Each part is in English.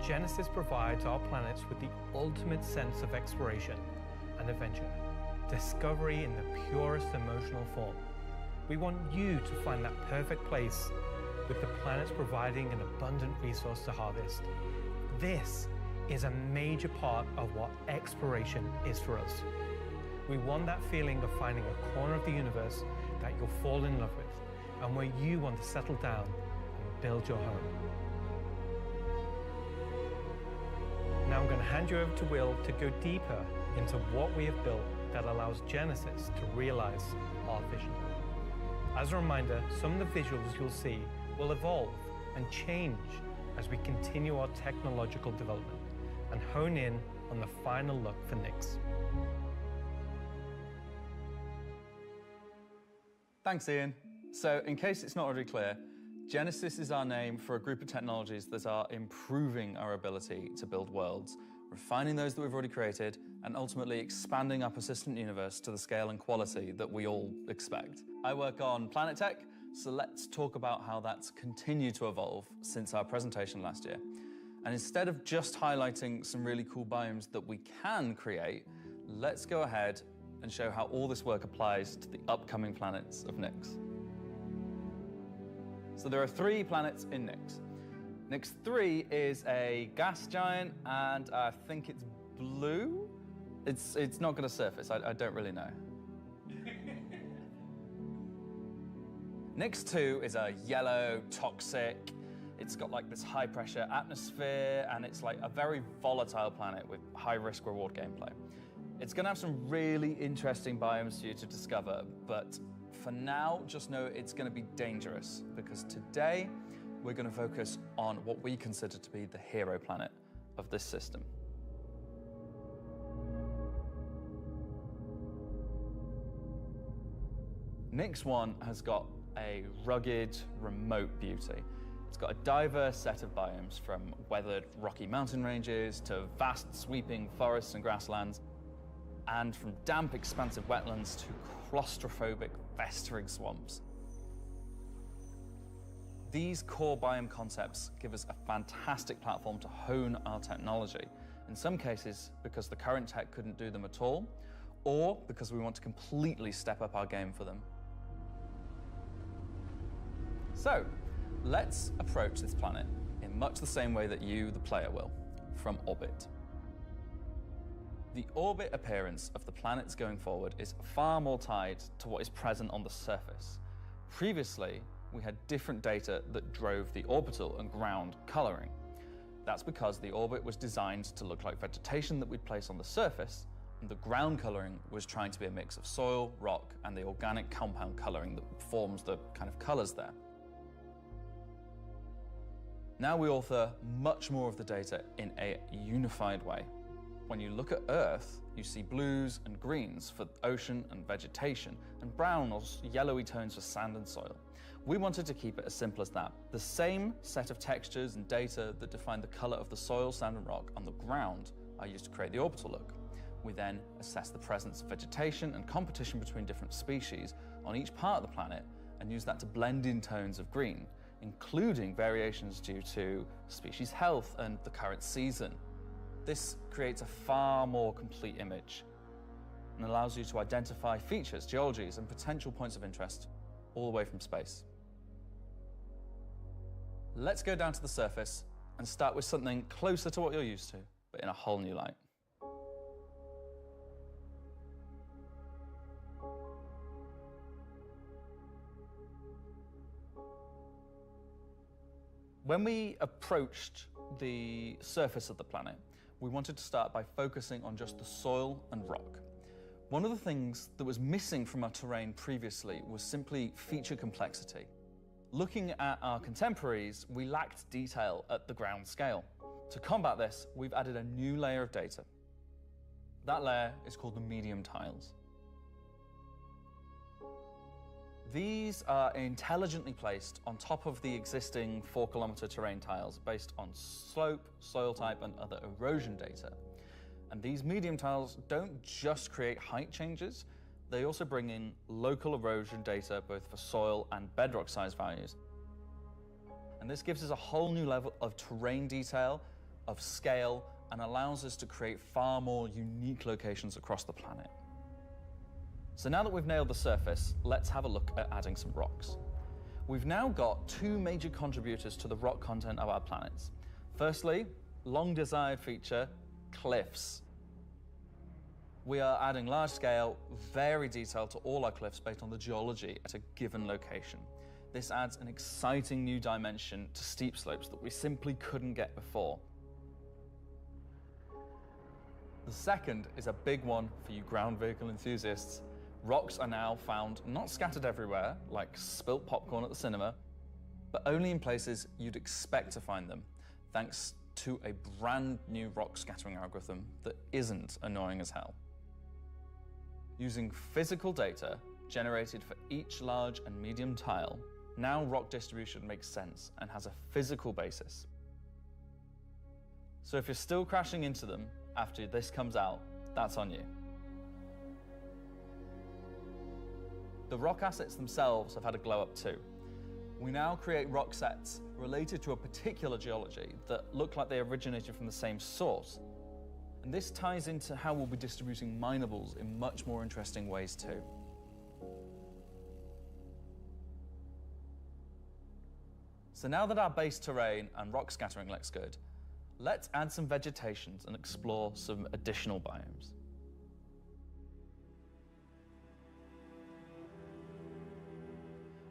Genesis provides our planets with the ultimate sense of exploration and adventure, discovery in the purest emotional form. We want you to find that perfect place, with the planets providing an abundant resource to harvest. This is a major part of what exploration is for us. We want that feeling of finding a corner of the universe that you'll fall in love with, and where you want to settle down and build your home. Now I'm going to hand you over to Will to go deeper into what we have built that allows Genesis to realize our vision. As a reminder, some of the visuals you'll see will evolve and change as we continue our technological development and hone in on the final look for Nyx. Thanks, Ian. So, in case it's not already clear, Genesis is our name for a group of technologies that are improving our ability to build worlds, refining those that we've already created, and ultimately expanding our persistent universe to the scale and quality that we all expect. I work on Planet Tech, so let's talk about how that's continued to evolve since our presentation last year. And instead of just highlighting some really cool biomes that we can create, let's go ahead and show how all this work applies to the upcoming planets of Nyx. So there are 3 planets in Nyx. Nyx 3 is a gas giant, and I think it's blue. It's not going to surface, I don't really know. Nyx 2 is a yellow, toxic, it's got like this high pressure atmosphere, and it's like a very volatile planet with high risk reward gameplay. It's going to have some really interesting biomes for you to discover, but for now, just know it's going to be dangerous, because today we're going to focus on what we consider to be the hero planet of this system. Nyx 1 has got a rugged, remote beauty. It's got a diverse set of biomes, from weathered rocky mountain ranges to vast sweeping forests and grasslands, and from damp, expansive wetlands to claustrophobic, festering swamps. These core biome concepts give us a fantastic platform to hone our technology, in some cases because the current tech couldn't do them at all, or because we want to completely step up our game for them. So, let's approach this planet in much the same way that you, the player, will, from orbit. The orbit appearance of the planets going forward is far more tied to what is present on the surface. Previously, we had different data that drove the orbital and ground coloring. That's because the orbit was designed to look like vegetation that we'd place on the surface, and the ground coloring was trying to be a mix of soil, rock, and the organic compound coloring that forms the kind of colors there. Now we author much more of the data in a unified way. When you look at Earth, you see blues and greens for ocean and vegetation, and brown or yellowy tones for sand and soil. We wanted to keep it as simple as that. The same set of textures and data that define the color of the soil, sand, and rock on the ground are used to create the orbital look. We then assess the presence of vegetation and competition between different species on each part of the planet, and use that to blend in tones of green, including variations due to species health and the current season. This creates a far more complete image and allows you to identify features, geologies, and potential points of interest all the way from space. Let's go down to the surface and start with something closer to what you're used to, but in a whole new light. When we approached the surface of the planet, we wanted to start by focusing on just the soil and rock. One of the things that was missing from our terrain previously was simply feature complexity. Looking at our contemporaries, we lacked detail at the ground scale. To combat this, we've added a new layer of data. That layer is called the medium tiles. These are intelligently placed on top of the existing 4-kilometer terrain tiles based on slope, soil type, and other erosion data. And these medium tiles don't just create height changes, they also bring in local erosion data both for soil and bedrock size values. And this gives us a whole new level of terrain detail, of scale, and allows us to create far more unique locations across the planet. So now that we've nailed the surface, let's have a look at adding some rocks. We've now got two major contributors to the rock content of our planets. Firstly, long-desired feature, cliffs. We are adding large-scale, very detailed to all our cliffs based on the geology at a given location. This adds an exciting new dimension to steep slopes that we simply couldn't get before. The second is a big one for you ground vehicle enthusiasts. Rocks are now found not scattered everywhere, like spilt popcorn at the cinema, but only in places you'd expect to find them, thanks to a brand new rock scattering algorithm that isn't annoying as hell. Using physical data generated for each large and medium tile, now rock distribution makes sense and has a physical basis. So if you're still crashing into them after this comes out, that's on you. The rock assets themselves have had a glow up too. We now create rock sets related to a particular geology that look like they originated from the same source. And this ties into how we'll be distributing minables in much more interesting ways too. So now that our base terrain and rock scattering looks good, let's add some vegetations and explore some additional biomes.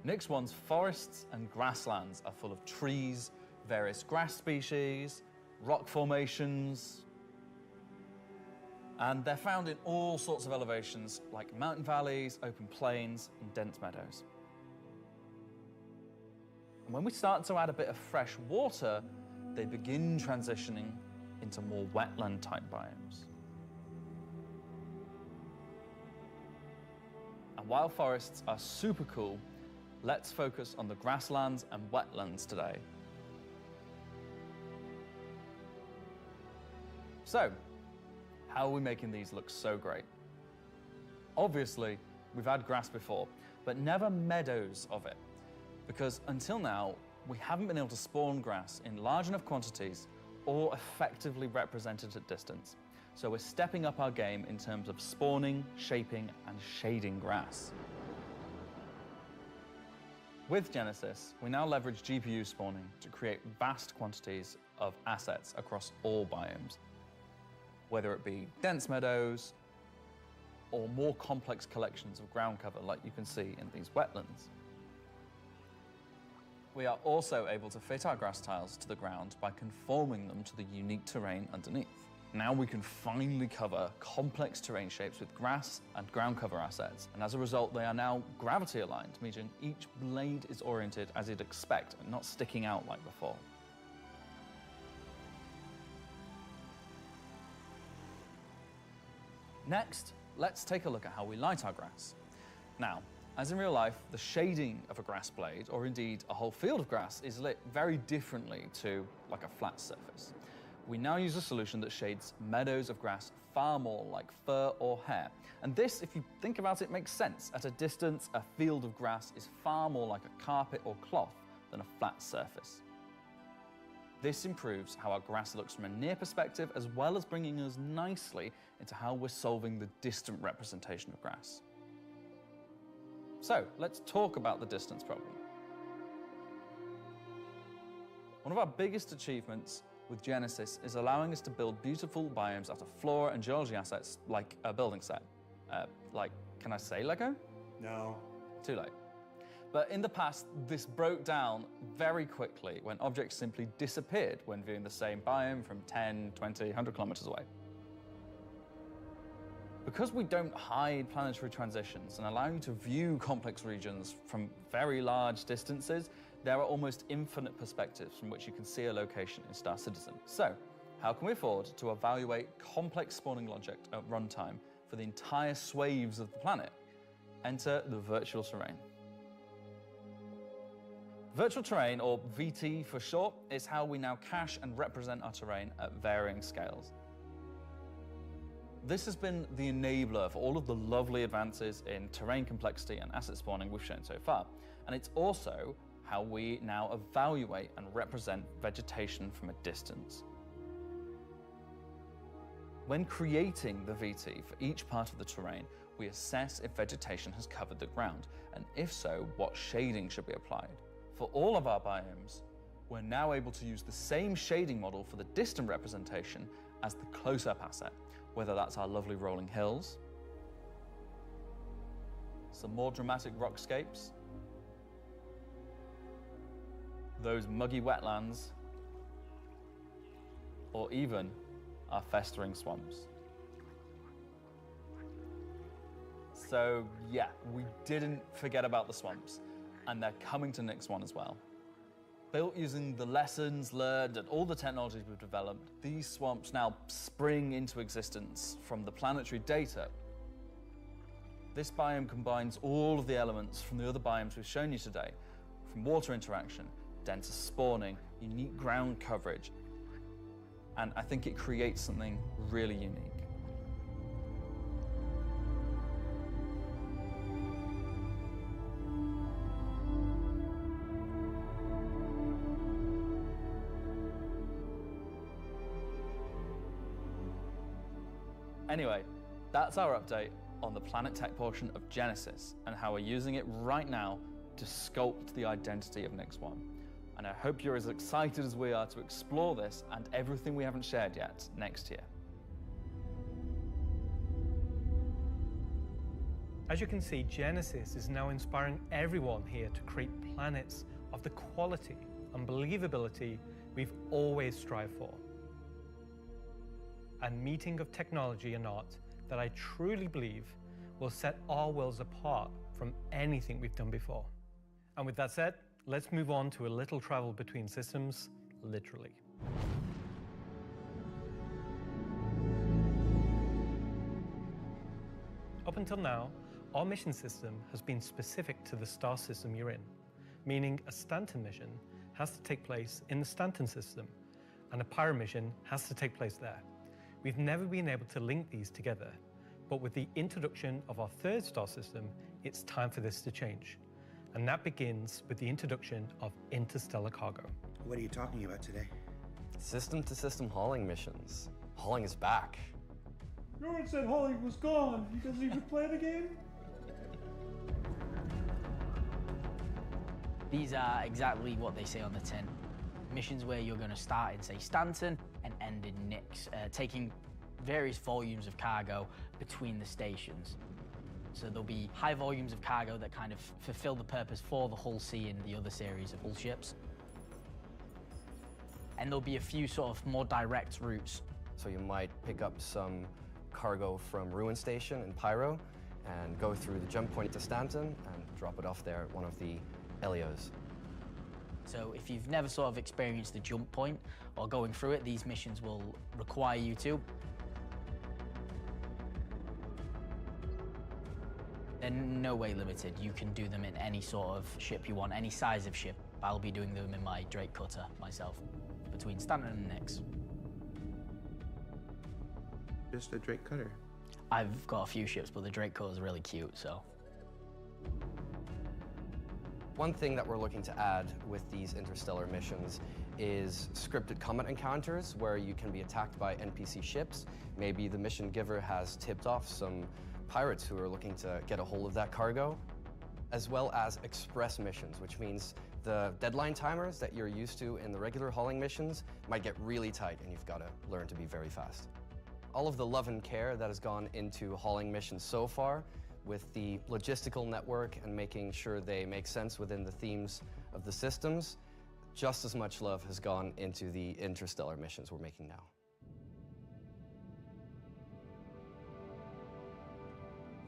Nyx One's forests and grasslands are full of trees, various grass species, rock formations, and they're found in all sorts of elevations like mountain valleys, open plains, and dense meadows. And when we start to add a bit of fresh water, they begin transitioning into more wetland-type biomes. And while forests are super cool, let's focus on the grasslands and wetlands today. So, how are we making these look so great? Obviously, we've had grass before, but never meadows of it, because until now, we haven't been able to spawn grass in large enough quantities or effectively represented at distance. So we're stepping up our game in terms of spawning, shaping, and shading grass. With Genesis, we now leverage GPU spawning to create vast quantities of assets across all biomes, whether it be dense meadows or more complex collections of ground cover like you can see in these wetlands. We are also able to fit our grass tiles to the ground by conforming them to the unique terrain underneath. Now we can finally cover complex terrain shapes with grass and ground cover assets, and as a result they are now gravity aligned, meaning each blade is oriented as you'd expect and not sticking out like before. Next, let's take a look at how we light our grass. Now, as in real life, the shading of a grass blade, or indeed a whole field of grass, is lit very differently to like a flat surface. We now use a solution that shades meadows of grass far more like fur or hair. And this, if you think about it, makes sense. At a distance, a field of grass is far more like a carpet or cloth than a flat surface. This improves how our grass looks from a near perspective, as well as bringing us nicely into how we're solving the distant representation of grass. So let's talk about the distance problem. One of our biggest achievements with Genesis is allowing us to build beautiful biomes out of flora and geology assets like a building set. Can I say Lego? No. Too late. But in the past, this broke down very quickly when objects simply disappeared when viewing the same biome from 10, 20, 100 kilometers away. Because we don't hide planetary transitions and allow you to view complex regions from very large distances, there are almost infinite perspectives from which you can see a location in Star Citizen. So, how can we afford to evaluate complex spawning logic at runtime for the entire swathes of the planet? Enter the virtual terrain. Virtual terrain, or VT for short, is how we now cache and represent our terrain at varying scales. This has been the enabler for all of the lovely advances in terrain complexity and asset spawning we've shown so far. And it's also how we now evaluate and represent vegetation from a distance. When creating the VT for each part of the terrain, we assess if vegetation has covered the ground, and if so, what shading should be applied. For all of our biomes, we're now able to use the same shading model for the distant representation as the close-up asset, whether that's our lovely rolling hills, some more dramatic rockscapes, those muggy wetlands, or even our festering swamps. So yeah, we didn't forget about the swamps, and they're coming to Nyx 1 as well. Built using the lessons learned and all the technologies we've developed, these swamps now spring into existence from the planetary data. This biome combines all of the elements from the other biomes we've shown you today, from water interaction, denser spawning, unique ground coverage, and I think it creates something really unique. Anyway, that's our update on the Planet Tech portion of Genesis and how we're using it right now to sculpt the identity of Nyx 1. And I hope you're as excited as we are to explore this and everything we haven't shared yet next year. As you can see, Genesis is now inspiring everyone here to create planets of the quality and believability we've always strived for. A meeting of technology and art that I truly believe will set our worlds apart from anything we've done before. And with that said, let's move on to a little travel between systems, literally. Up until now, our mission system has been specific to the star system you're in, meaning a Stanton mission has to take place in the Stanton system, and a Pyro mission has to take place there. We've never been able to link these together, but with the introduction of our third star system, it's time for this to change. And that begins with the introduction of interstellar cargo. What are you talking about today? System-to-system hauling missions. Hauling is back. No one said hauling was gone. You guys even play the game? These are exactly what they say on the tin. Missions where you're going to start in, say, Stanton and end in Nyx, taking various volumes of cargo between the stations. So there'll be high volumes of cargo that kind of fulfill the purpose for the Hull C and the other series of Hull ships. And there'll be a few sort of more direct routes. So you might pick up some cargo from Ruin Station in Pyro and go through the jump point to Stanton and drop it off there at one of the Elios. So if you've never sort of experienced the jump point or going through it, these missions will require you to. They're no way limited. You can do them in any sort of ship you want, any size of ship. I'll be doing them in my Drake Cutter myself, between Stanton and Nyx. Just a Drake Cutter. I've got a few ships, but the Drake Cutter is really cute, so. One thing that we're looking to add with these interstellar missions is scripted combat encounters where you can be attacked by NPC ships. Maybe the mission giver has tipped off some pirates who are looking to get a hold of that cargo, as well as express missions, which means the deadline timers that you're used to in the regular hauling missions might get really tight and you've got to learn to be very fast. All of the love and care that has gone into hauling missions so far, with the logistical network and making sure they make sense within the themes of the systems, just as much love has gone into the interstellar missions we're making now.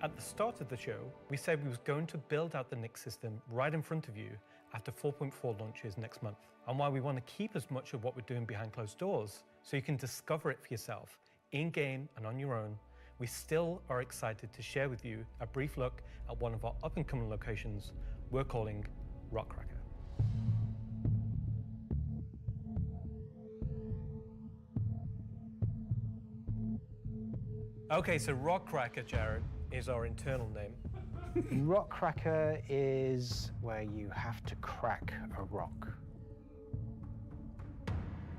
At the start of the show, we said we was going to build out the Nyx system right in front of you after 4.4 launches next month, and why we want to keep as much of what we're doing behind closed doors so you can discover it for yourself, in-game and on your own. We still are excited to share with you a brief look at one of our up-and-coming locations we're calling Rockcracker. Okay, so Rockcracker, Jared, is our internal name. Rockcracker is where you have to crack a rock.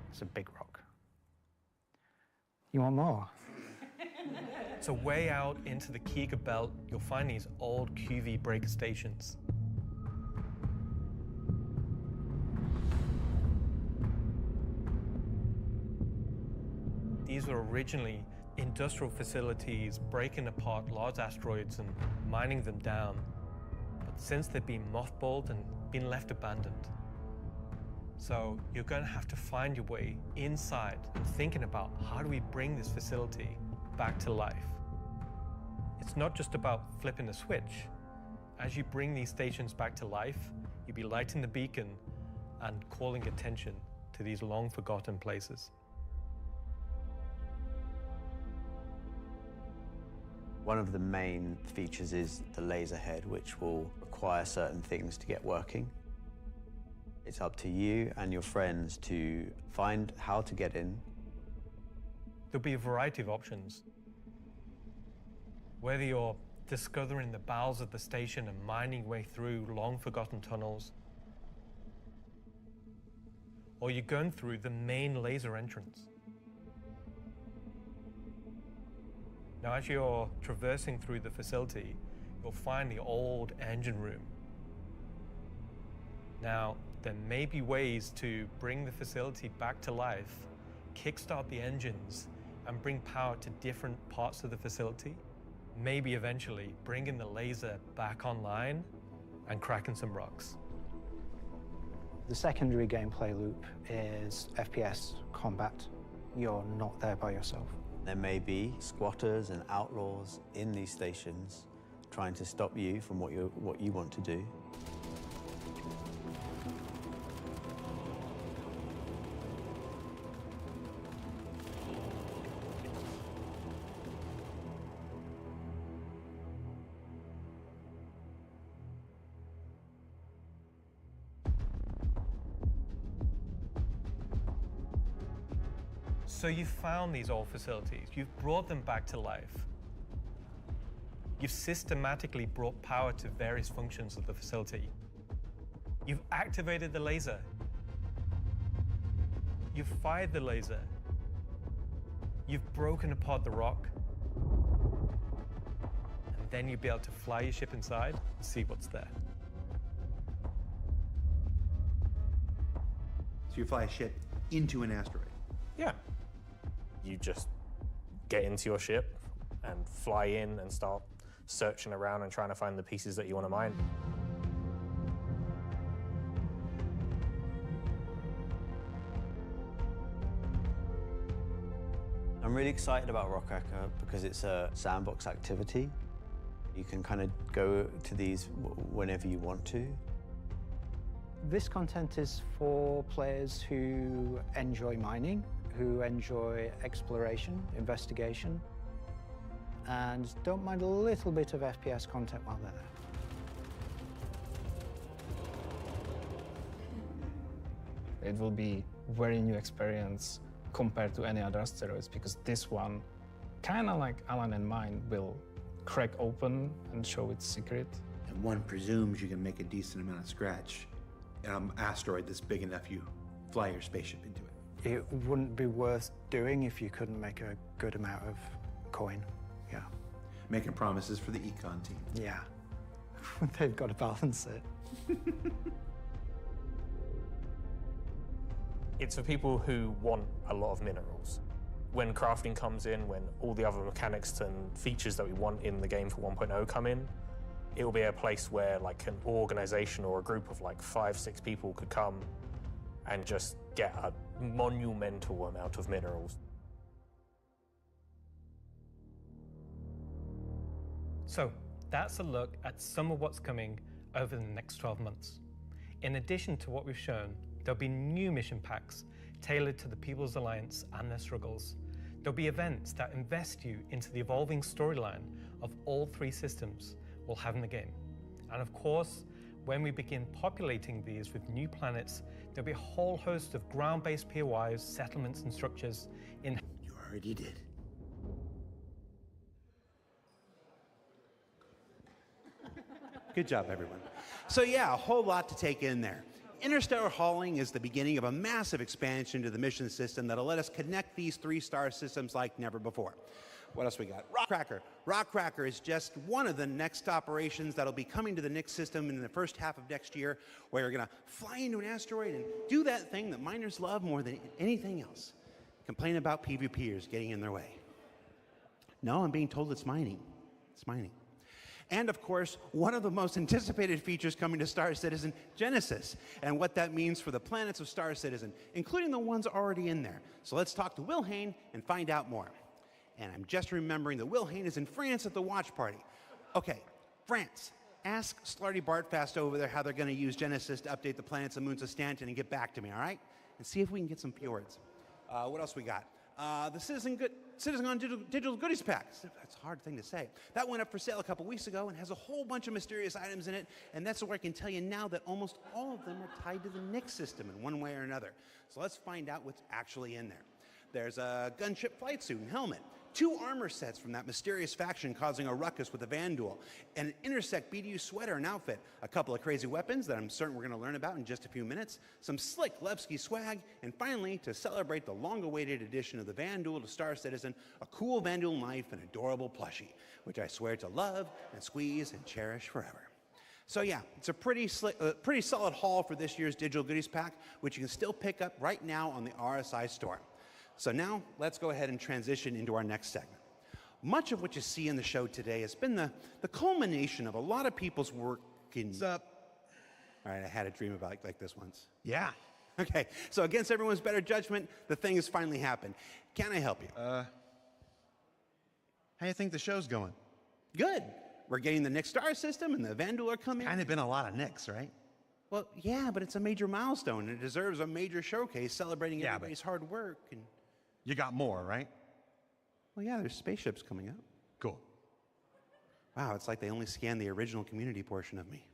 It's a big rock. You want more? So way out into the Kuiper Belt, you'll find these old QV breaker stations. These were originally industrial facilities breaking apart large asteroids and mining them down. But since they've been mothballed and been left abandoned. So you're going to have to find your way inside and thinking about how do we bring this facility back to life. It's not just about flipping a switch. As you bring these stations back to life, you'll be lighting the beacon and calling attention to these long forgotten places. One of the main features is the laser head, which will require certain things to get working. It's up to you and your friends to find how to get in. There'll be a variety of options. Whether you're discovering the bowels of the station and mining your way through long-forgotten tunnels, or you're going through the main laser entrance. Now, as you're traversing through the facility, you'll find the old engine room. Now, there may be ways to bring the facility back to life, kickstart the engines, and bring power to different parts of the facility. Maybe eventually bringing the laser back online and cracking some rocks. The secondary gameplay loop is FPS combat. You're not there by yourself. There may be squatters and outlaws in these stations trying to stop you from what you want to do. So you've found these old facilities, you've brought them back to life. You've systematically brought power to various functions of the facility. You've activated the laser. You've fired the laser. You've broken apart the rock. And then you'll be able to fly your ship inside and see what's there. So you fly a ship into an asteroid. Yeah. You just get into your ship and fly in and start searching around and trying to find the pieces that you want to mine. I'm really excited about Rockcracker because it's a sandbox activity. You can kind of go to these whenever you want to. This content is for players who enjoy mining, who enjoy exploration, investigation, and don't mind a little bit of FPS content while they're there. It will be a very new experience compared to any other asteroids, because this one, kind of like Alan and mine, will crack open and show its secret. And one presumes you can make a decent amount of scratch in an asteroid that's big enough you fly your spaceship into it. It wouldn't be worth doing if you couldn't make a good amount of coin, yeah. Making promises for the econ team. Yeah, they've got to balance it. It's for people who want a lot of minerals. When crafting comes in, when all the other mechanics and features that we want in the game for 1.0 come in, it will be a place where like an organization or a group of like 5-6 people could come and just get a monumental amount of minerals. So that's a look at some of what's coming over the next 12 months. In addition to what we've shown, there'll be new mission packs tailored to the People's Alliance and their struggles. There'll be events that invest you into the evolving storyline of all 3 systems we'll have in the game. And of course, when we begin populating these with new planets, there'll be a whole host of ground-based POIs, settlements, and structures in... You already did. Good job, everyone. So yeah, a whole lot to take in there. Interstellar hauling is the beginning of a massive expansion to the mission system that'll let us connect these 3-star systems like never before. What else we got? Rockcracker. Rockcracker is just one of the next operations that'll be coming to the Nyx system in the first half of next year, where you're going to fly into an asteroid and do that thing that miners love more than anything else. Complain about PvPers getting in their way. No, I'm being told it's mining. It's mining. And of course, one of the most anticipated features coming to Star Citizen, Genesis, and what that means for the planets of Star Citizen, including the ones already in there. So let's talk to Will Hain and find out more. And I'm just remembering that Will Hain is in France at the watch party. Okay, France. Ask Slarty Bartfast over there how they're going to use Genesis to update the planets and moons of Stanton and get back to me, all right? And see if we can get some fjords. What else we got? The Citizen on Digital Goodies Pack. That's a hard thing to say. That went up for sale a couple weeks ago and has a whole bunch of mysterious items in it, and that's where I can tell you now that almost all of them are tied to the Nyx system in one way or another. So let's find out what's actually in there. There's a gunship flight suit and helmet, 2 armor sets from that mysterious faction causing a ruckus with the Vanduul, and an Intersect BDU sweater and outfit, a couple of crazy weapons that I'm certain we're going to learn about in just a few minutes, some slick Levski swag, and finally, to celebrate the long-awaited addition of the Vanduul to Star Citizen, a cool Vanduul knife and adorable plushie, which I swear to love and squeeze and cherish forever. So yeah, it's a pretty solid haul for this year's Digital Goodies Pack, which you can still pick up right now on the RSI store. So now, let's go ahead and transition into our next segment. Much of what you see in the show today has been the culmination of a lot of people's work in... What's up? All right, I had a dream about like this once. Yeah. Okay, so against everyone's better judgment, the thing has finally happened. Can I help you? How you think the show's going? Good. We're getting the Nyx star system and the Vanduul are coming. Kind of been a lot of Nyx, right? Well, yeah, but it's a major milestone and it deserves a major showcase celebrating everybody's hard work and... You got more, right? Well, yeah, there's spaceships coming up. Cool. Wow, it's like they only scanned the original community portion of me.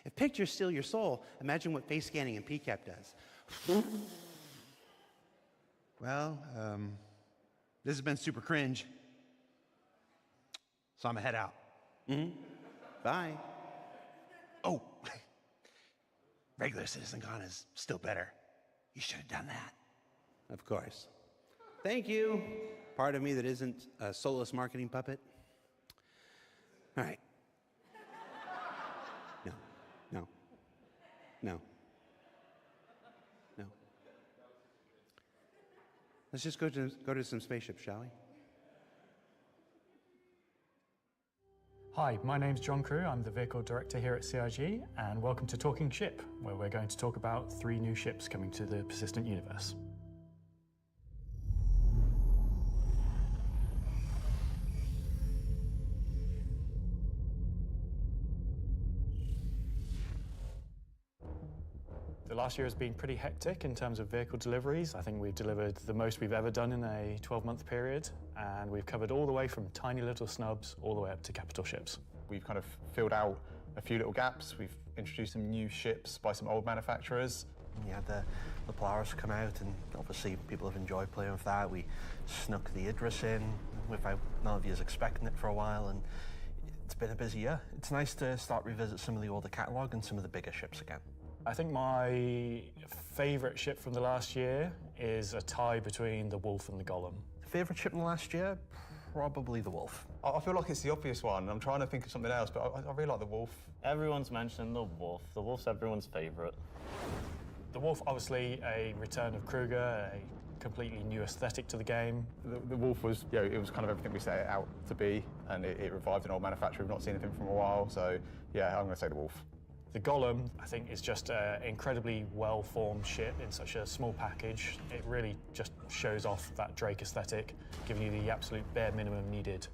If pictures steal your soul, imagine what face scanning and PCAP does. Well, this has been super cringe. So I'm gonna head out. Mm-hmm. Bye. Oh, regular Citizen Con is still better. You should have done that. Of course. Thank you. Part of me that isn't a soulless marketing puppet. All right. No. Let's just go to some spaceships, shall we? Hi, my name's John Crew. I'm the Vehicle Director here at CIG, and welcome to Talking Ship, where we're going to talk about 3 new ships coming to the Persistent Universe. The last year has been pretty hectic in terms of vehicle deliveries. I think we've delivered the most we've ever done in a 12-month period, and we've covered all the way from tiny little snubs all the way up to capital ships. We've kind of filled out a few little gaps. We've introduced some new ships by some old manufacturers. We had the Polaris come out, and obviously people have enjoyed playing with that. We snuck the Idris in without none of you expecting it for a while, and it's been a busy year. It's nice to start revisit some of the older catalogue and some of the bigger ships again. I think my favourite ship from the last year is a tie between the Wolf and the Golem. Favourite ship in the last year? Probably the Wolf. I feel like it's the obvious one. I'm trying to think of something else, but I really like the Wolf. Everyone's mentioning the Wolf. The Wolf's everyone's favourite. The Wolf, obviously, a return of Kruger, a completely new aesthetic to the game. The Wolf was, it was kind of everything we set it out to be, and it revived an old manufacturer. We've not seen anything from a while, so yeah, I'm going to say the Wolf. The Golem, I think, is just an incredibly well-formed ship in such a small package. It really just shows off that Drake aesthetic, giving you the absolute bare minimum needed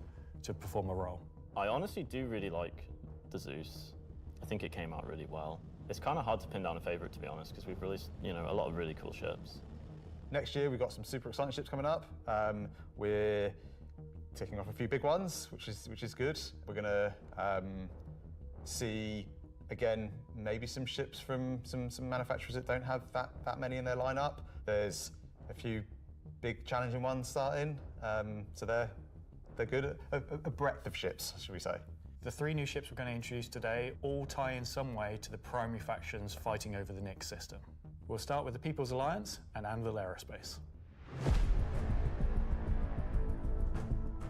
to perform a role. I honestly do really like the Zeus. I think it came out really well. It's kind of hard to pin down a favourite, to be honest, because we've released, a lot of really cool ships. Next year, we've got some super exciting ships coming up. We're ticking off a few big ones, which is good. We're going to see, again, maybe some ships from some manufacturers that don't have that many in their lineup. There's a few big challenging ones starting, so they're good. A breadth of ships, should we say. The 3 new ships we're going to introduce today all tie in some way to the primary factions fighting over the Nyx system. We'll start with the People's Alliance and Anvil Aerospace.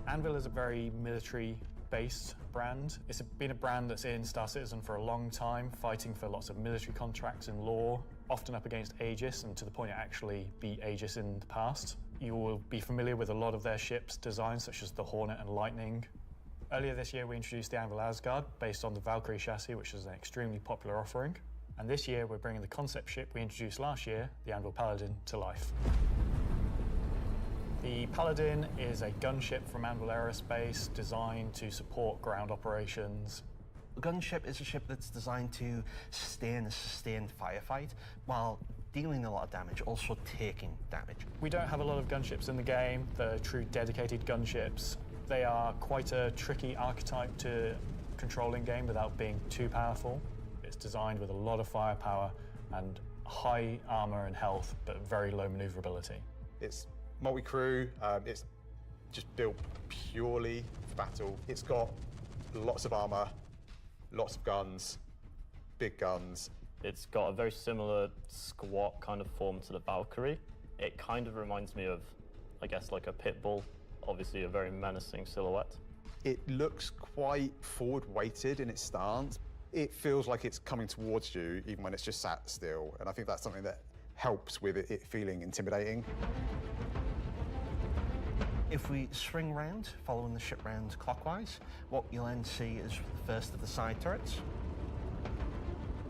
Anvil is a very military-based brand. It's been a brand that's in Star Citizen for a long time, fighting for lots of military contracts and lore, often up against Aegis, and to the point it actually beat Aegis in the past. You will be familiar with a lot of their ships' designs, such as the Hornet and Lightning. Earlier this year, we introduced the Anvil Asgard, based on the Valkyrie chassis, which is an extremely popular offering. And this year, we're bringing the concept ship we introduced last year, the Anvil Paladin, to life. The Paladin is a gunship from Anvil Aerospace designed to support ground operations. A gunship is a ship that's designed to sustain a sustained firefight while dealing a lot of damage, also taking damage. We don't have a lot of gunships in the game. They're true dedicated gunships. They are quite a tricky archetype to control in game without being too powerful. It's designed with a lot of firepower and high armor and health, but very low maneuverability. It's multi-crew, it's just built purely for battle. It's got lots of armor, lots of guns, big guns. It's got a very similar squat kind of form to the Valkyrie. It kind of reminds me of, I guess, like a pit bull, obviously a very menacing silhouette. It looks quite forward-weighted in its stance. It feels like it's coming towards you even when it's just sat still, and I think that's something that helps with it feeling intimidating. If we swing round, following the ship round clockwise, what you'll then see is the first of the side turrets.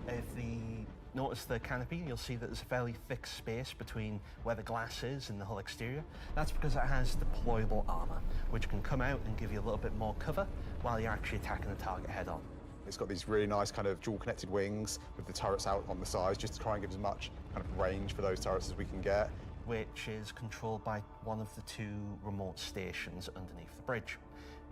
If you notice the canopy, you'll see that there's a fairly thick space between where the glass is and the hull exterior. That's because it has deployable armor, which can come out and give you a little bit more cover while you're actually attacking the target head on. It's got these really nice kind of dual connected wings with the turrets out on the sides, just to try and give as much kind of range for those turrets as we can get. Which is controlled by one of the two remote stations underneath the bridge.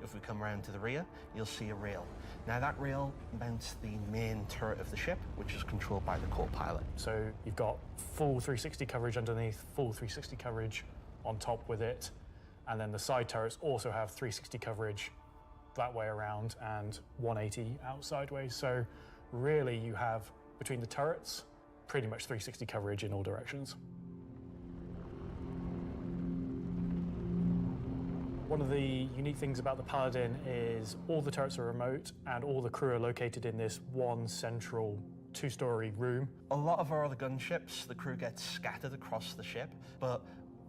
If we come around to the rear, you'll see a rail. Now that rail mounts the main turret of the ship, which is controlled by the co-pilot. So you've got full 360 coverage underneath, full 360 coverage on top with it, and then the side turrets also have 360 coverage that way around and 180 out sideways. So really you have, between the turrets, pretty much 360 coverage in all directions. One of the unique things about the Paladin is all the turrets are remote and all the crew are located in this one central two-story room. A lot of our other gunships, the crew gets scattered across the ship, but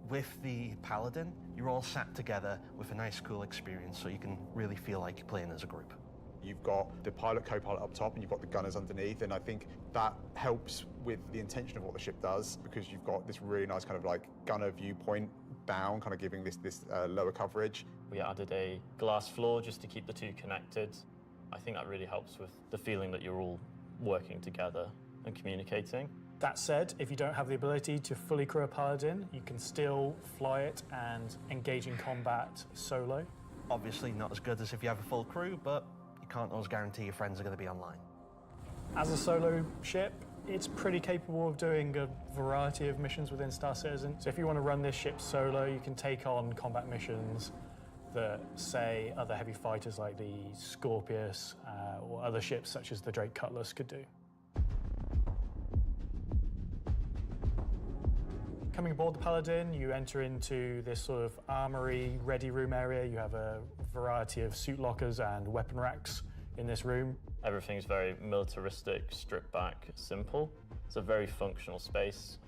with the Paladin, you're all sat together with a nice, cool experience, so you can really feel like you're playing as a group. You've got the pilot, co-pilot up top, and you've got the gunners underneath, and I think that helps with the intention of what the ship does, because you've got this really nice kind of like gunner viewpoint down, kind of giving this lower coverage. We added a glass floor just to keep the two connected. I think that really helps with the feeling that you're all working together and communicating. That said, if you don't have the ability to fully crew a Paladin, you can still fly it and engage in combat solo. Obviously not as good as if you have a full crew, but you can't always guarantee your friends are going to be online. As a solo ship, it's pretty capable of doing a variety of missions within Star Citizen. So if you want to run this ship solo, you can take on combat missions that, say, other heavy fighters like the Scorpius or other ships such as the Drake Cutlass could do. Coming aboard the Paladin, you enter into this sort of armory, ready room area. You have a variety of suit lockers and weapon racks in this room. Everything's very militaristic, stripped back, simple. It's a very functional space,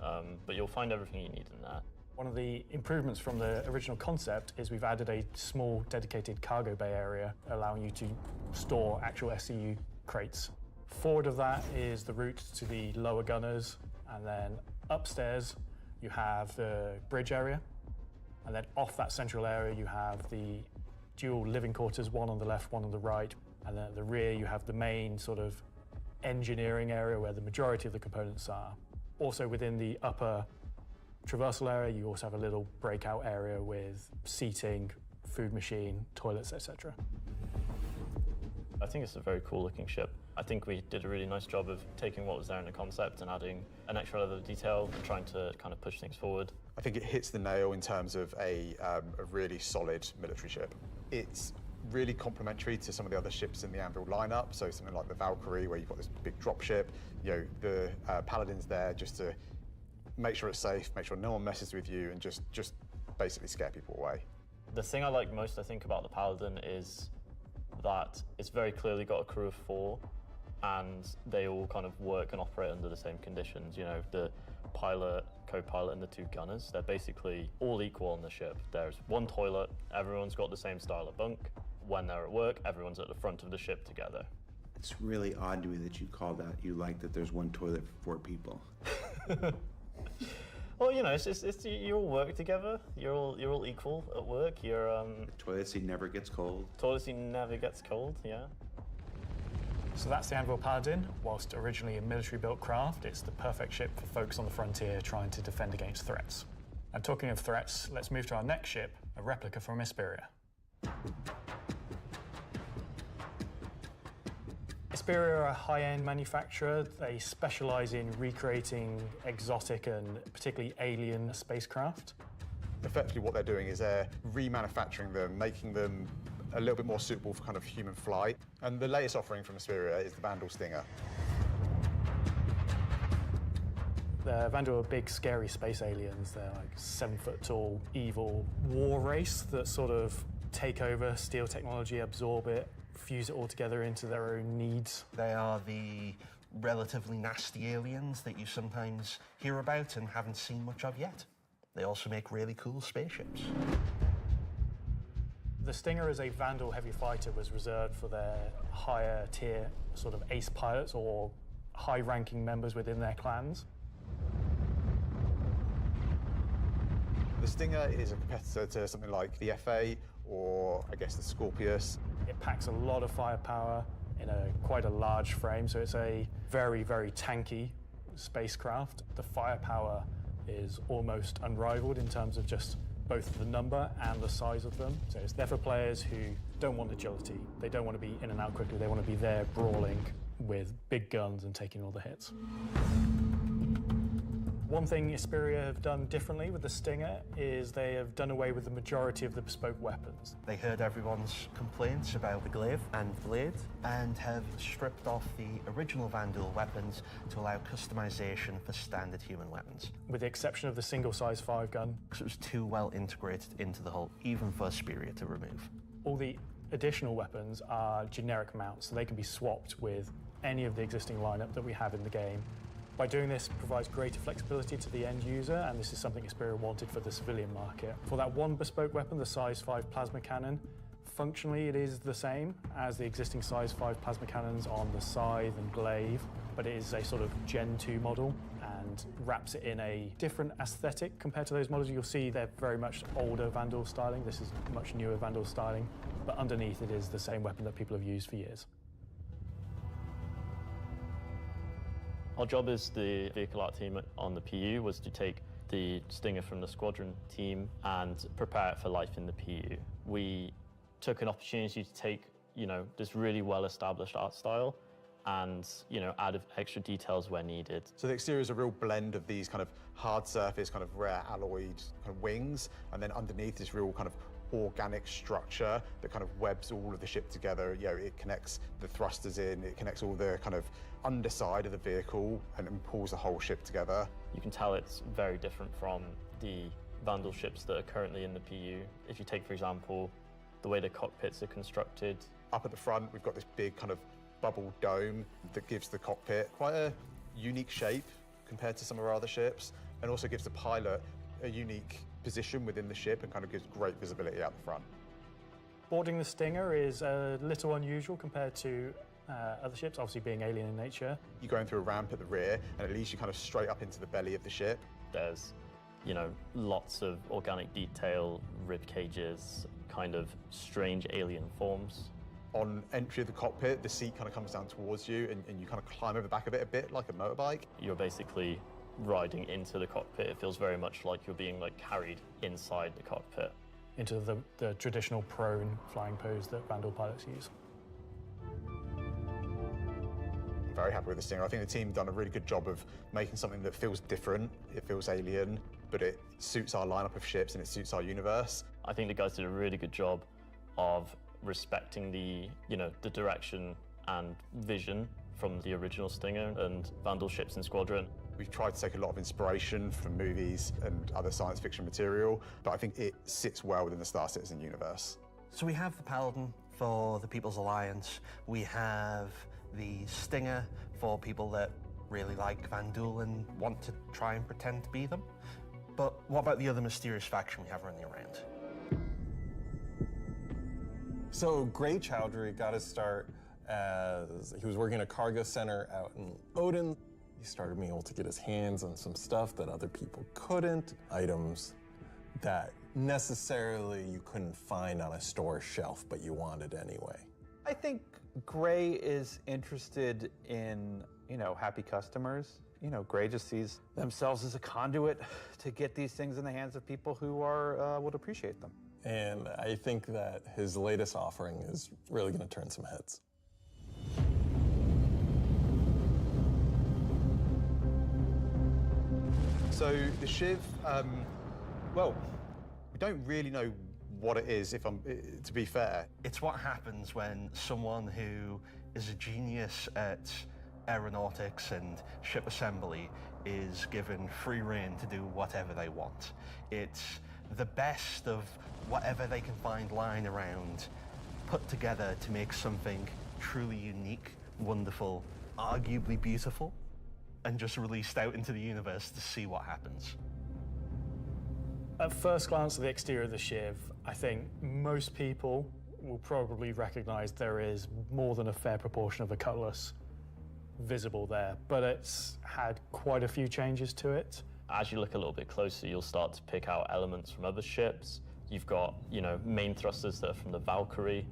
but you'll find everything you need in there. One of the improvements from the original concept is we've added a small dedicated cargo bay area, allowing you to store actual SCU crates. Forward of that is the route to the lower gunners, and then upstairs you have the bridge area, and then off that central area you have the dual living quarters, one on the left, one on the right, and then at the rear you have the main sort of engineering area where the majority of the components are. Also within the upper traversal area you also have a little breakout area with seating, food machine, toilets, etc. I think it's a very cool looking ship. I think we did a really nice job of taking what was there in the concept and adding an extra level of detail and trying to kind of push things forward. I think it hits the nail in terms of a really solid military ship. It's really complementary to some of the other ships in the Anvil lineup, so something like the Valkyrie, where you've got this big drop ship. You know, the Paladin's there just to make sure it's safe, make sure no one messes with you, and just basically scare people away. The thing I like most, I think, about the Paladin is that it's very clearly got a crew of 4, and they all kind of work and operate under the same conditions. You know, the pilot, co-pilot, and the 2 gunners, they're basically all equal on the ship. There's 1 toilet, everyone's got the same style of bunk. When they're at work, everyone's at the front of the ship together. It's really odd to me that you call that, you like that there's 1 toilet for 4 people. Well, you know, it's you all work together. You're all equal at work. The toilet seat never gets cold. Toilet seat never gets cold. Yeah. So that's the Anvil Paladin. Whilst originally a military-built craft, it's the perfect ship for folks on the frontier trying to defend against threats. And talking of threats, let's move to our next ship, a replica from Isperia. Isperia are a high-end manufacturer. They specialise in recreating exotic and particularly alien spacecraft. Effectively what they're doing is they're remanufacturing them, making them a little bit more suitable for kind of human flight. And the latest offering from Isperia is the Vandal Stinger. The Vandal are big, scary space aliens. They're like 7-foot-tall, evil war race that sort of take over, steal technology, absorb it, fuse it all together into their own needs. They are the relatively nasty aliens that you sometimes hear about and haven't seen much of yet. They also make really cool spaceships. The Stinger as a Vandal heavy fighter was reserved for their higher tier sort of ace pilots or high-ranking members within their clans. The Stinger is a competitor to something like the FA or, I guess, the Scorpius. It packs a lot of firepower in quite a large frame, so it's a very, very tanky spacecraft. The firepower is almost unrivaled in terms of just both the number and the size of them. So it's there for players who don't want agility. They don't want to be in and out quickly. They want to be there brawling with big guns and taking all the hits. One thing Isperia have done differently with the Stinger is they have done away with the majority of the bespoke weapons. They heard everyone's complaints about the glaive and blade and have stripped off the original Vandal weapons to allow customization for standard human weapons. With the exception of the single-size 5 gun. Because it was too well integrated into the hull, even for Isperia to remove. All the additional weapons are generic mounts, so they can be swapped with any of the existing lineup that we have in the game. By doing this, it provides greater flexibility to the end user, and this is something Isperia wanted for the civilian market. For that one bespoke weapon, the size 5 plasma cannon, functionally it is the same as the existing size 5 plasma cannons on the Scythe and Glaive, but it is a sort of Gen 2 model and wraps it in a different aesthetic compared to those models. You'll see they're very much older Vandal styling. This is much newer Vandal styling, but underneath it is the same weapon that people have used for years. Our job as the vehicle art team on the PU was to take the Stinger from the squadron team and prepare it for life in the PU. We took an opportunity to take, this really well-established art style and, add extra details where needed. So the exterior is a real blend of these kind of hard surface, kind of rare alloyed kind of wings, and then underneath this real kind of organic structure that kind of webs all of the ship together. It connects the thrusters in, it connects all the kind of underside of the vehicle and pulls the whole ship together. You can tell it's very different from the Vandal ships that are currently in the PU. If you take, for example, the way the cockpits are constructed. Up at the front, we've got this big kind of bubble dome that gives the cockpit quite a unique shape compared to some of our other ships, and also gives the pilot a unique position within the ship and kind of gives great visibility out the front. Boarding the Stinger is a little unusual compared to other ships, obviously being alien in nature. You're going through a ramp at the rear, and it leads you kind of straight up into the belly of the ship. There's, lots of organic detail, rib cages, kind of strange alien forms. On entry of the cockpit, the seat kind of comes down towards you, and you kind of climb over the back of it a bit like a motorbike. You're basically riding into the cockpit. It feels very much like you're being carried inside the cockpit. Into the traditional prone flying pose that Vandal pilots use. I'm very happy with the Stinger. I think the team done a really good job of making something that feels different, it feels alien, but it suits our lineup of ships and it suits our universe. I think the guys did a really good job of respecting the direction and vision from the original Stinger and Vandal ships in Squadron. We've tried to take a lot of inspiration from movies and other science fiction material, but I think it sits well within the Star Citizen universe. So we have the Paladin for the People's Alliance. We have the Stinger for people that really like Vanduul and want to try and pretend to be them. But what about the other mysterious faction we have running around? So Gray Chowdhury got his start as he was working at a cargo center out in Odin. He started being able to get his hands on some stuff that other people couldn't, items that necessarily you couldn't find on a store shelf, but you wanted anyway. I think Gray is interested in, happy customers. Gray just sees themselves as a conduit to get these things in the hands of people who would appreciate them. And I think that his latest offering is really going to turn some heads. So the Shiv, well, we don't really know what it is, to be fair. It's what happens when someone who is a genius at aeronautics and ship assembly is given free rein to do whatever they want. It's the best of whatever they can find lying around, put together to make something truly unique, wonderful, arguably beautiful, and just released out into the universe to see what happens. At first glance at the exterior of the Shiv, I think most people will probably recognize there is more than a fair proportion of a Cutlass visible there, but it's had quite a few changes to it. As you look a little bit closer, you'll start to pick out elements from other ships. You've got, main thrusters that are from the Valkyrie.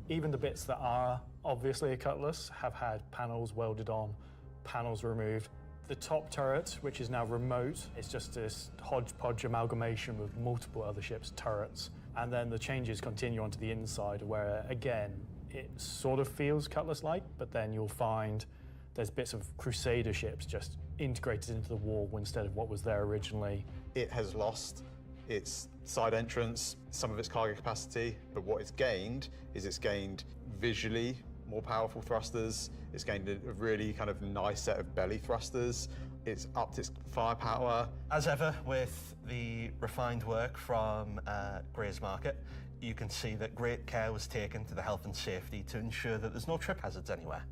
Even the bits that are obviously a Cutlass have had panels welded on, panels removed. The top turret, which is now remote, is just this hodgepodge amalgamation with multiple other ships' turrets. And then the changes continue onto the inside where, again, it sort of feels Cutlass-like, but then you'll find there's bits of Crusader ships just integrated into the wall instead of what was there originally. It has lost its side entrance, some of its cargo capacity, but what it's gained is it's gained visually more powerful thrusters. It's gained a really kind of nice set of belly thrusters. It's upped its firepower. As ever, with the refined work from Gray's Market, you can see that great care was taken to the health and safety to ensure that there's no trip hazards anywhere.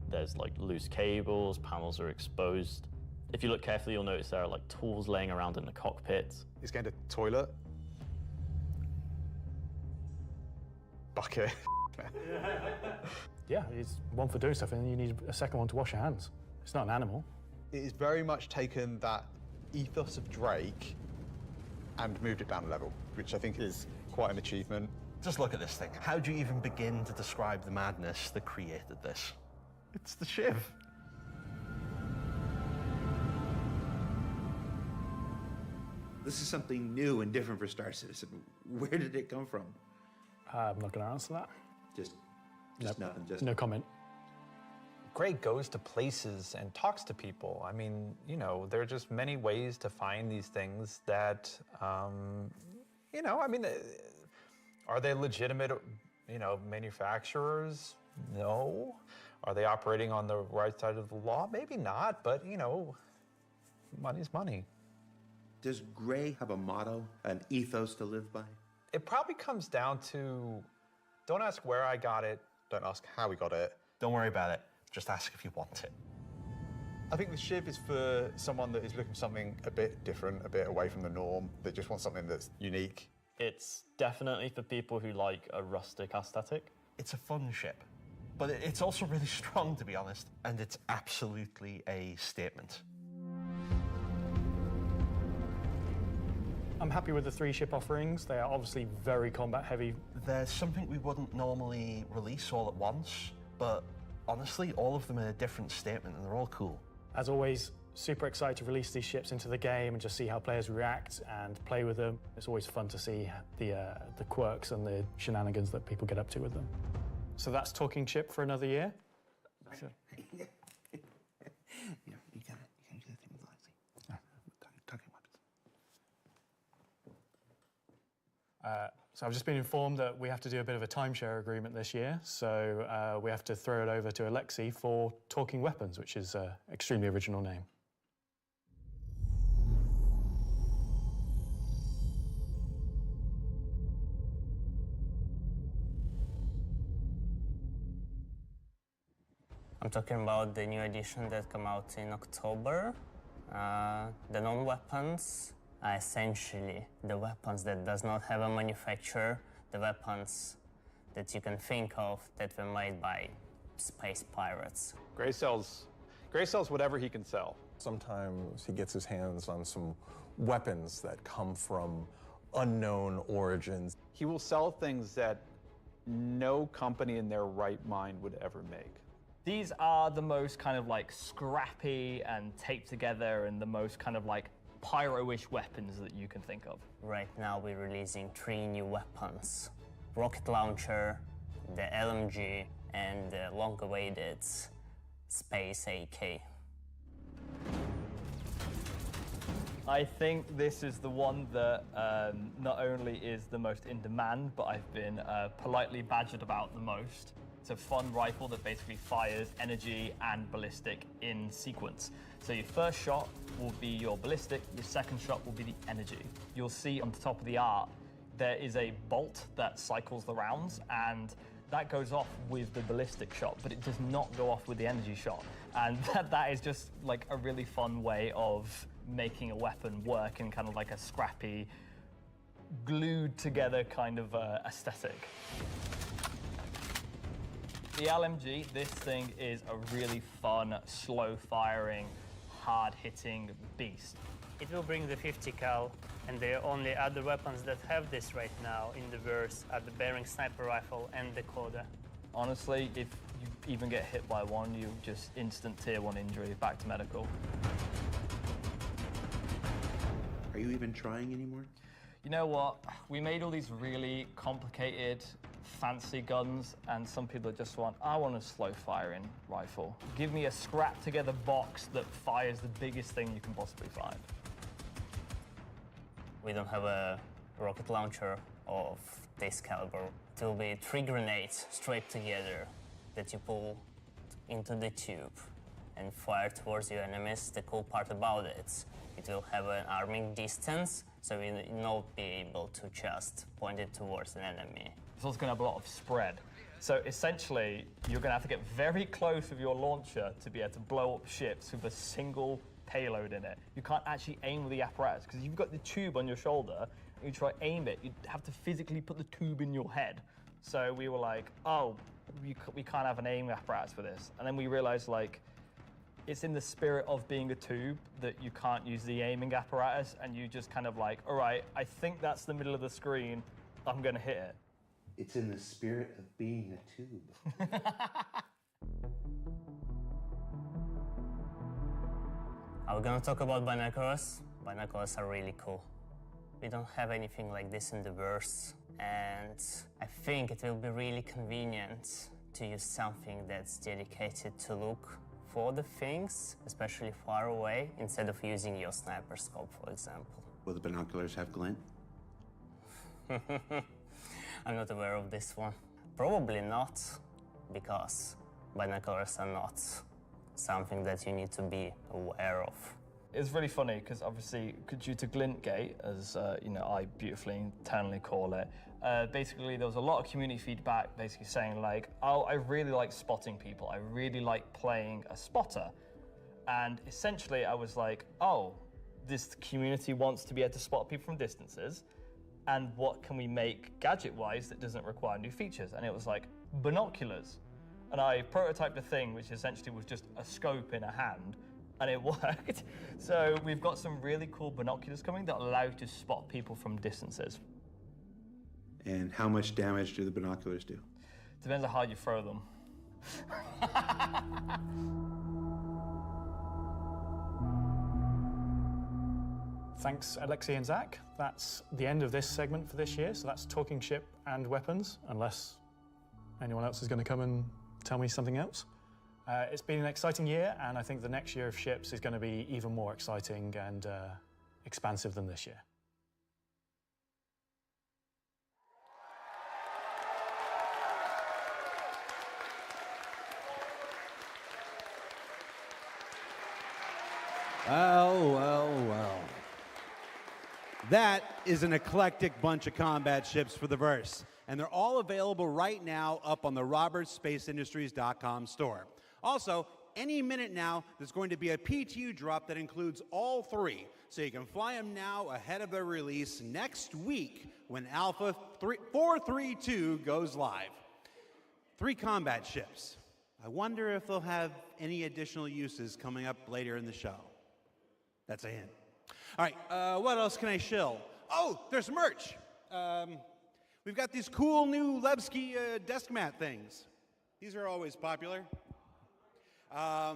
There's loose cables, panels are exposed. If you look carefully, you'll notice there are tools laying around in the cockpit. It's gained a toilet. Bucket. Yeah, it's one for doing stuff, and then you need a second one to wash your hands. It's not an animal. It has very much taken that ethos of Drake and moved it down a level, which I think is quite an achievement. Just look at this thing. How do you even begin to describe the madness that created this? It's the Shiv. This is something new and different for Star Citizen. Where did it come from? I'm not going to answer that. Just nothing. Just no comment. Gray goes to places and talks to people. I mean, there are just many ways to find these things that, are they legitimate, manufacturers? No. Are they operating on the right side of the law? Maybe not, but, money's money. Does Gray have a motto, an ethos to live by? It probably comes down to, don't ask where I got it. Don't ask how we got it. Don't worry about it. Just ask if you want it. I think the Shiv is for someone that is looking for something a bit different, a bit away from the norm, that just wants something that's unique. It's definitely for people who like a rustic aesthetic. It's a fun ship, but it's also really strong, to be honest, and it's absolutely a statement. I'm happy with the 3 ship offerings. They are obviously very combat heavy. There's something we wouldn't normally release all at once, but honestly, all of them are a different statement and they're all cool. As always, super excited to release these ships into the game and just see how players react and play with them. It's always fun to see the quirks and the shenanigans that people get up to with them. So that's Talking Chip for another year. So. You gotta do the thing with Lexi. Talking weapons. So I've just been informed that we have to do a bit of a timeshare agreement this year, so we have to throw it over to Alexei for Talking Weapons, which is an extremely original name. I'm talking about the new edition that came out in October. The non-weapons are essentially the weapons that does not have a manufacturer, the weapons that you can think of that were made by space pirates. Gray sells whatever he can sell. Sometimes he gets his hands on some weapons that come from unknown origins. He will sell things that no company in their right mind would ever make. These are the most kind of like scrappy and taped together and the most kind of like pyro-ish weapons that you can think of. Right now we're releasing 3 new weapons. Rocket launcher, the LMG, and the long-awaited Space AK. I think this is the one that not only is the most in demand, but I've been politely badgered about the most. It's a fun rifle that basically fires energy and ballistic in sequence. So your first shot will be your ballistic, your second shot will be the energy. You'll see on the top of the art, there is a bolt that cycles the rounds, and that goes off with the ballistic shot, but it does not go off with the energy shot. And that is just like a really fun way of making a weapon work in kind of like a scrappy, glued together kind of aesthetic. The LMG, this thing is a really fun, slow-firing, hard-hitting beast. It will bring the 50 cal, and the only other weapons that have this right now in the verse are the Bearing Sniper Rifle and the Coda. Honestly, if you even get hit by one, you just instant tier 1 injury, back to medical. Are you even trying anymore? You know what? We made all these really complicated, fancy guns, and some people just want, I want a slow-firing rifle. Give me a scrap-together box that fires the biggest thing you can possibly find. We don't have a rocket launcher of this caliber. It will be 3 grenades straight together that you pull into the tube and fire towards your enemies. The cool part about it will have an arming distance, so you will not be able to just point it towards an enemy. It's also going to have a lot of spread. So essentially, you're going to have to get very close with your launcher to be able to blow up ships with a single payload in it. You can't actually aim with the apparatus, because if you've got the tube on your shoulder and you try to aim it, you'd have to physically put the tube in your head. So we were like, oh, we can't have an aim apparatus for this. And then we realized, like, it's in the spirit of being a tube that you can't use the aiming apparatus, and you just kind of like, all right, I think that's the middle of the screen, I'm going to hit it. It's in the spirit of being a tube. Are we gonna talk about binoculars? Binoculars are really cool. We don't have anything like this in the verse, and I think it will be really convenient to use something that's dedicated to look for the things, especially far away, instead of using your sniper scope, for example. Will the binoculars have glint? I'm not aware of this one. Probably not, because binoculars are not something that you need to be aware of. It's really funny because obviously, due to Glintgate, as you know, I beautifully internally call it, basically there was a lot of community feedback basically saying like, oh, I really like spotting people. I really like playing a spotter. And essentially I was like, oh, this community wants to be able to spot people from distances. And what can we make gadget-wise that doesn't require new features? And it was like, binoculars. And I prototyped a thing which essentially was just a scope in a hand, and it worked. So we've got some really cool binoculars coming that allow you to spot people from distances. And how much damage do the binoculars do? Depends on how you throw them. Thanks, Alexei and Zach. That's the end of this segment for this year. So that's Talking Ship and Weapons, unless anyone else is going to come and tell me something else. It's been an exciting year, and I think the next year of ships is going to be even more exciting and expansive than this year. Well. That is an eclectic bunch of combat ships for the verse, and they're all available right now up on the robertsspaceindustries.com store. Also, any minute now, there's going to be a PTU drop that includes all three, so you can fly them now ahead of their release next week when Alpha 432 goes live. 3 combat ships. I wonder if they'll have any additional uses coming up later in the show. That's a hint. All right, what else can I shill? Oh, there's merch. We've got these cool new Levski desk mat things. These are always popular.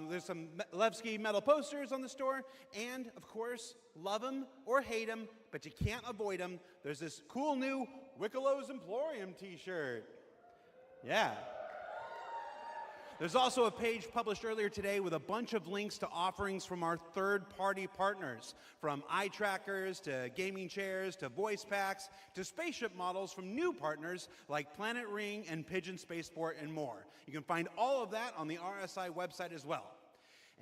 There's some Levski metal posters on the store, and of course, love them or hate them, but you can't avoid them. There's this cool new Wickelo's Emporium t-shirt. Yeah. There's also a page published earlier today with a bunch of links to offerings from our third-party partners, from eye trackers to gaming chairs to voice packs to spaceship models from new partners like Planet Ring and Pigeon Spaceport and more. You can find all of that on the RSI website as well.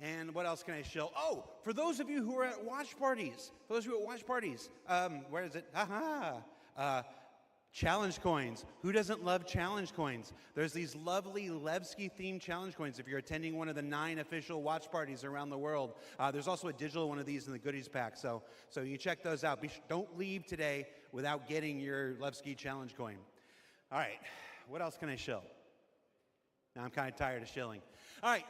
And what else can I shill? Oh, for those of you who are at watch parties, where is it? Challenge coins. Who doesn't love challenge coins? There's these lovely Levski-themed challenge coins if you're attending one of the 9 official watch parties around the world. There's also a digital one of these in the goodies pack, so you check those out. Don't leave today without getting your Levski challenge coin. All right, what else can I shill? Now I'm kind of tired of shilling. All right,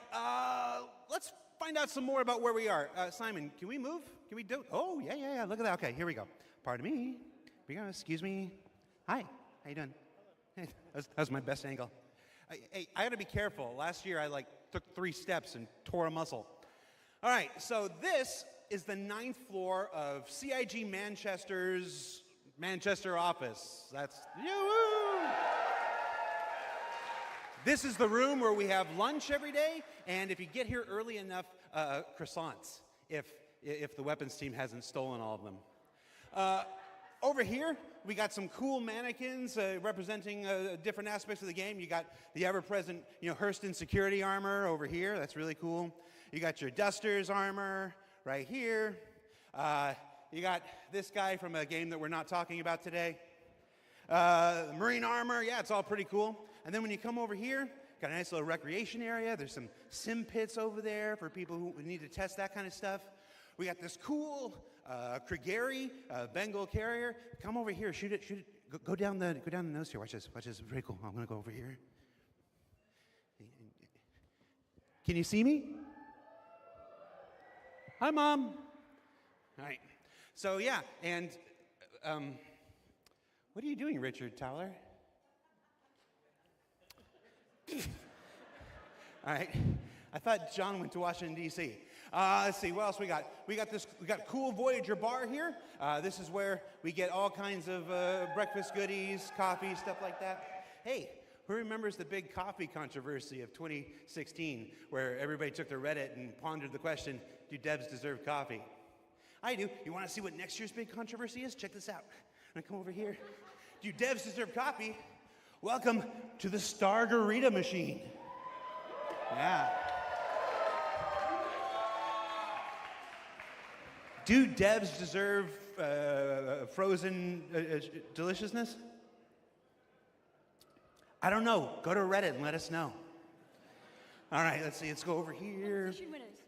let's find out some more about where we are. Simon, can we move? Can we do? Oh, yeah, look at that. Okay, here we go. Pardon me. Here we go, excuse me. Hi, how you doing? Hey, that was my best angle. Hey, I gotta be careful. Last year I took 3 steps and tore a muscle. All right, so this is the 9th floor of CIG Manchester's Manchester office. That's yoo-hoo! This is the room where we have lunch every day, and if you get here early enough, croissants, if the weapons team hasn't stolen all of them. Over here, we got some cool mannequins representing different aspects of the game. You got the ever-present, Hurston security armor over here. That's really cool. You got your Dusters armor right here. You got this guy from a game that we're not talking about today. Marine armor, yeah, it's all pretty cool. And then when you come over here, got a nice little recreation area. There's some sim pits over there for people who need to test that kind of stuff. We got this cool Krigeri Bengal carrier. Come over here, shoot it. Go down the nose here. Watch this. Very cool. I'm gonna go over here. Can you see me? Hi, Mom. All right. So yeah, and what are you doing, Richard Towler? All right. I thought John went to Washington, D.C. Let's see, what else we got? We got cool Voyager bar here. This is where we get all kinds of breakfast goodies, coffee, stuff like that. Hey, who remembers the big coffee controversy of 2016 where everybody took to Reddit and pondered the question, do devs deserve coffee? I do. You want to see what next year's big controversy is? Check this out. I'm gonna come over here. Do devs deserve coffee? Welcome to the Stargarita machine. Yeah. Do devs deserve frozen deliciousness? I don't know. Go to Reddit and let us know. All right, let's see. Let's go over here.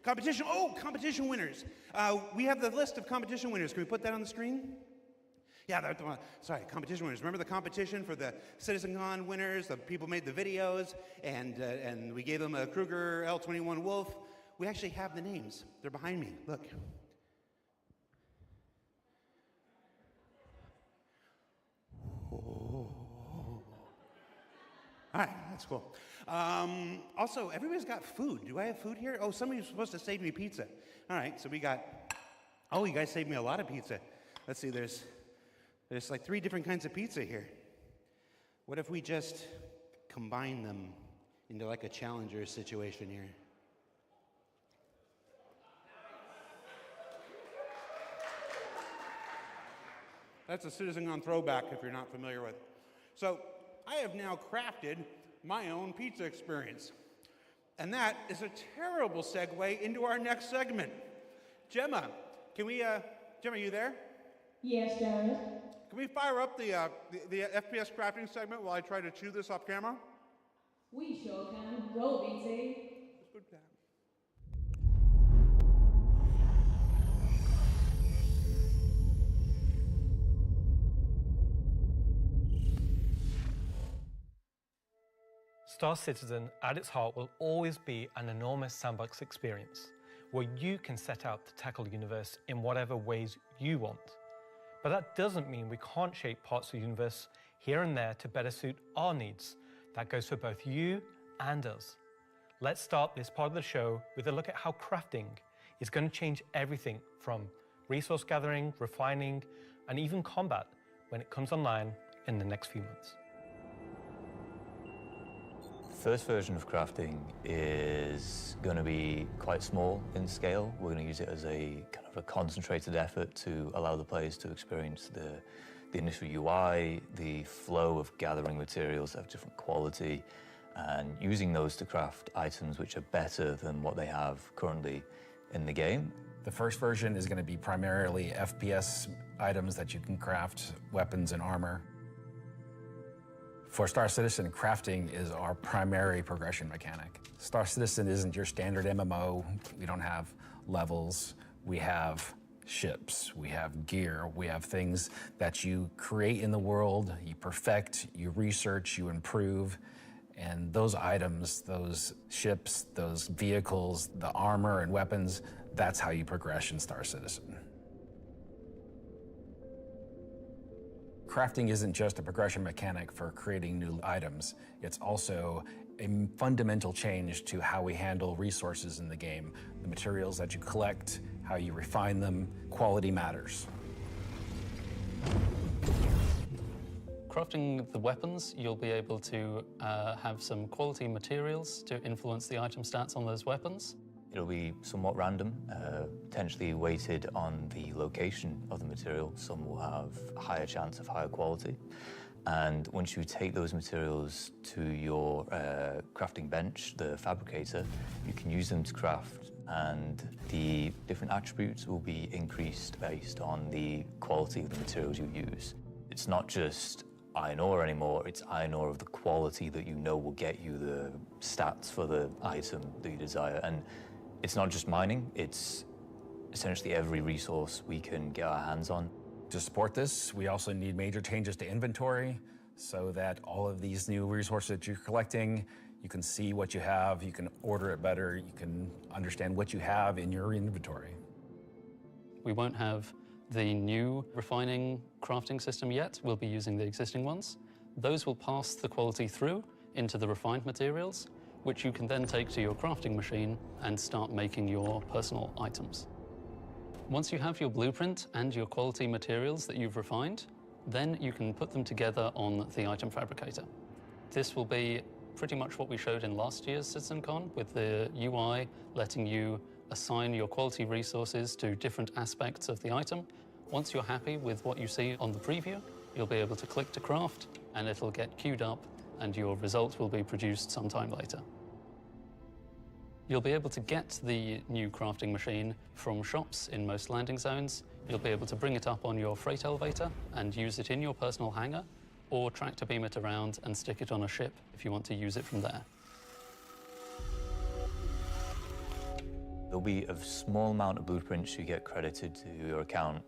Competition winners. We have the list of competition winners. Can we put that on the screen? Yeah, sorry, competition winners. Remember the competition for the CitizenCon winners? The people made the videos, and we gave them a Kruger L21 Wolf. We actually have the names. They're behind me. Look. All right, that's cool. Also, everybody's got food. Do I have food here? Oh, somebody's supposed to save me pizza. All right, so we got, oh, you guys saved me a lot of pizza. Let's see, there's like 3 different kinds of pizza here. What if we just combine them into like a challenger situation here? That's a CitizenCon throwback if you're not familiar with. So I have now crafted my own pizza experience. And that is a terrible segue into our next segment. Gemma, Gemma, are you there? Yes, Jared. Can we fire up the FPS crafting segment while I try to chew this off camera? We sure can. Roll, BT. Let's go down. Star Citizen, at its heart, will always be an enormous sandbox experience where you can set out to tackle the universe in whatever ways you want. But that doesn't mean we can't shape parts of the universe here and there to better suit our needs. That goes for both you and us. Let's start this part of the show with a look at how crafting is going to change everything from resource gathering, refining, and even combat when it comes online in the next few months. The first version of crafting is going to be quite small in scale. We're going to use it as a kind of a concentrated effort to allow the players to experience the initial UI, the flow of gathering materials that have different quality, and using those to craft items which are better than what they have currently in the game. The first version is going to be primarily FPS items that you can craft, weapons and armor. For Star Citizen, crafting is our primary progression mechanic. Star Citizen isn't your standard MMO. We don't have levels. We have ships, we have gear, we have things that you create in the world, you perfect, you research, you improve, and those items, those ships, those vehicles, the armor and weapons, that's how you progress in Star Citizen. Crafting isn't just a progression mechanic for creating new items, it's also a fundamental change to how we handle resources in the game. The materials that you collect, how you refine them, quality matters. Crafting the weapons, you'll be able to have some quality materials to influence the item stats on those weapons. It'll be somewhat random, potentially weighted on the location of the material. Some will have a higher chance of higher quality. And once you take those materials to your crafting bench, the fabricator, you can use them to craft, and the different attributes will be increased based on the quality of the materials you use. It's not just iron ore anymore, it's iron ore of the quality that you know will get you the stats for the item that you desire. And it's not just mining, it's essentially every resource we can get our hands on. To support this, we also need major changes to inventory so that all of these new resources that you're collecting, you can see what you have, you can order it better, you can understand what you have in your inventory. We won't have the new refining crafting system yet. We'll be using the existing ones. Those will pass the quality through into the refined materials, which you can then take to your crafting machine and start making your personal items. Once you have your blueprint and your quality materials that you've refined, then you can put them together on the item fabricator. This will be pretty much what we showed in last year's CitizenCon, with the UI letting you assign your quality resources to different aspects of the item. Once you're happy with what you see on the preview, you'll be able to click to craft, and it'll get queued up, and your result will be produced sometime later. You'll be able to get the new crafting machine from shops in most landing zones. You'll be able to bring it up on your freight elevator and use it in your personal hangar, or tractor beam it around and stick it on a ship if you want to use it from there. There'll be a small amount of blueprints you get credited to your account